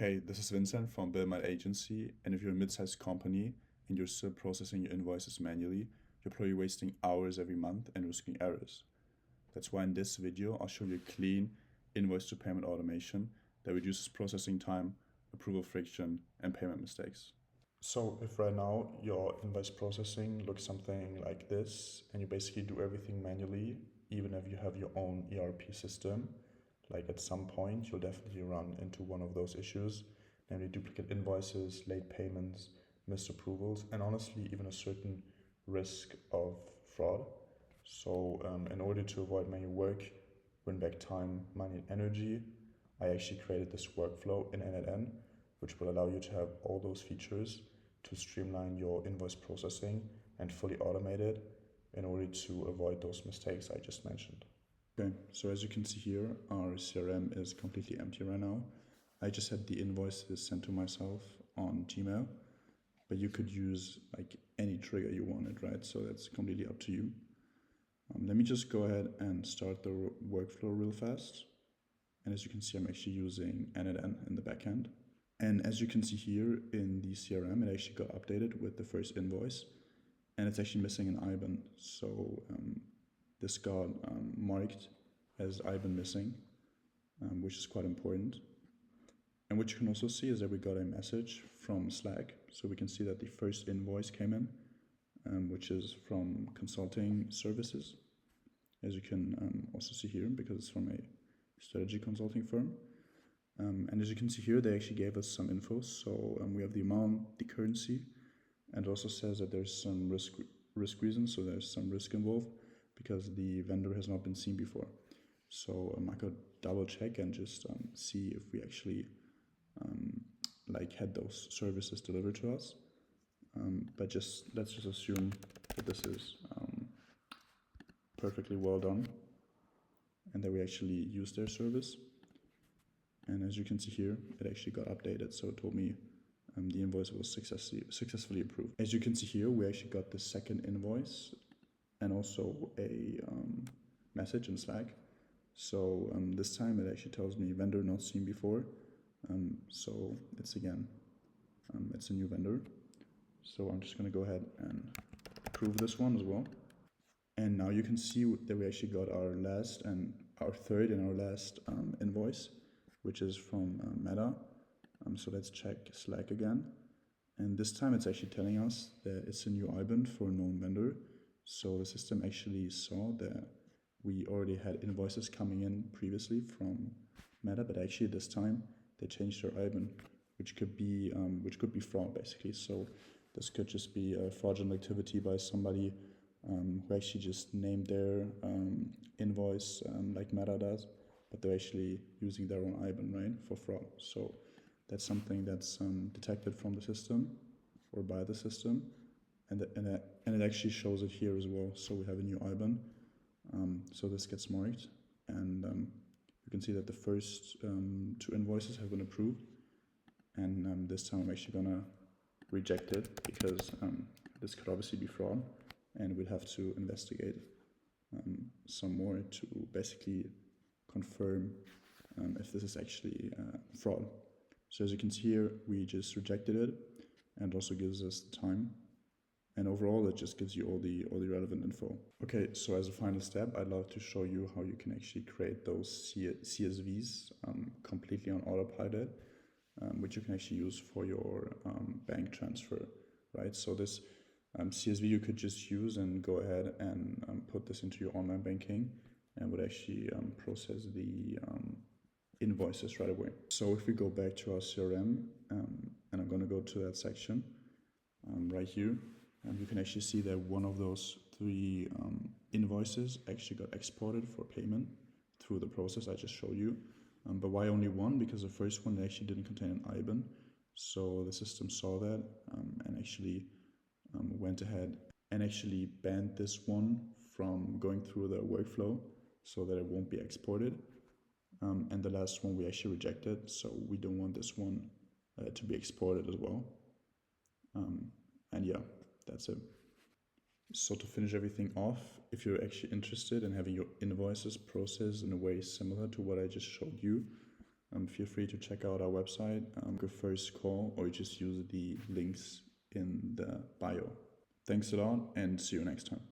Hey, this is Vincent from Build My Agency, and if you're a mid-sized company and you're still processing your invoices manually, you're probably wasting hours every month and risking errors. That's why in this video, I'll show you a clean invoice to payment automation that reduces processing time, approval friction, and payment mistakes. So if right now your invoice processing looks something like this, and you basically do everything manually, even if you have your own ERP system, like at some point you'll definitely run into one of those issues, namely duplicate invoices, late payments, missed approvals, and honestly even a certain risk of fraud. So in order to avoid manual work, win back time, money, and energy, I actually created this workflow in NLN, which will allow you to have all those features to streamline your invoice processing and fully automate it in order to avoid those mistakes I just mentioned. Okay, so as you can see here, our CRM is completely empty right now. I just had the invoices sent to myself on Gmail, but you could use like any trigger you wanted, right? So that's completely up to you. Let me just go ahead and start the workflow real fast. And as you can see, I'm actually using NLN in the backend. And as you can see here in the CRM, it actually got updated with the first invoice, and it's actually missing an IBAN. So this got marked as IBAN missing, which is quite important. And what you can also see is that we got a message from Slack. So we can see that the first invoice came in, which is from consulting services, as you can also see here, because it's from a strategy consulting firm. And as you can see here, they actually gave us some info. So we have the amount, the currency, and it also says that there's some risk reasons. So there's some risk involved because the vendor has not been seen before. So I could double check and just see if we actually like had those services delivered to us. But let's just assume that this is perfectly well done and that we actually use their service. And as you can see here, it actually got updated. So it told me the invoice was successfully approved. As you can see here, we actually got the second invoice and also a message in Slack. So this time it actually tells me vendor not seen before. So it's again, it's a new vendor. So I'm just going to go ahead and approve this one as well. And now you can see that we actually got our third and our last invoice, which is from Meta. So let's check Slack again. And this time it's actually telling us that it's a new IBAN for a known vendor. So the system actually saw that we already had invoices coming in previously from Meta, but actually this time they changed their IBAN, which could be fraud basically. So this could just be a fraudulent activity by somebody who actually just named their invoice like Meta does, but they're actually using their own IBAN, right, for fraud. So that's something that's detected from the system or by the system, and it actually shows it here as well. So we have a new IBAN. So this gets marked, and you can see that the first two invoices have been approved, and this time I'm actually gonna reject it because this could obviously be fraud, and we'd have to investigate some more to basically confirm if this is actually fraud. So as you can see here, we just rejected it, and also gives us the time. And overall, it just gives you all the relevant info. Okay, so as a final step, I'd love to show you how you can actually create those CSVs completely on autopilot, which you can actually use for your bank transfer, right? So this CSV you could just use and go ahead and put this into your online banking, and would actually process the invoices right away. So if we go back to our CRM, and I'm going to go to that section right here, and you can actually see that one of those three invoices actually got exported for payment through the process I just showed you. But why only one? Because the first one actually didn't contain an IBAN. So the system saw that and actually went ahead and actually banned this one from going through the workflow so that it won't be exported. And the last one we actually rejected, so we don't want this one to be exported as well. And yeah, that's it. So to finish everything off, if you're actually interested in having your invoices processed in a way similar to what I just showed you, feel free to check out our website, book a first call, or just use the links in the bio. Thanks a lot and see you next time.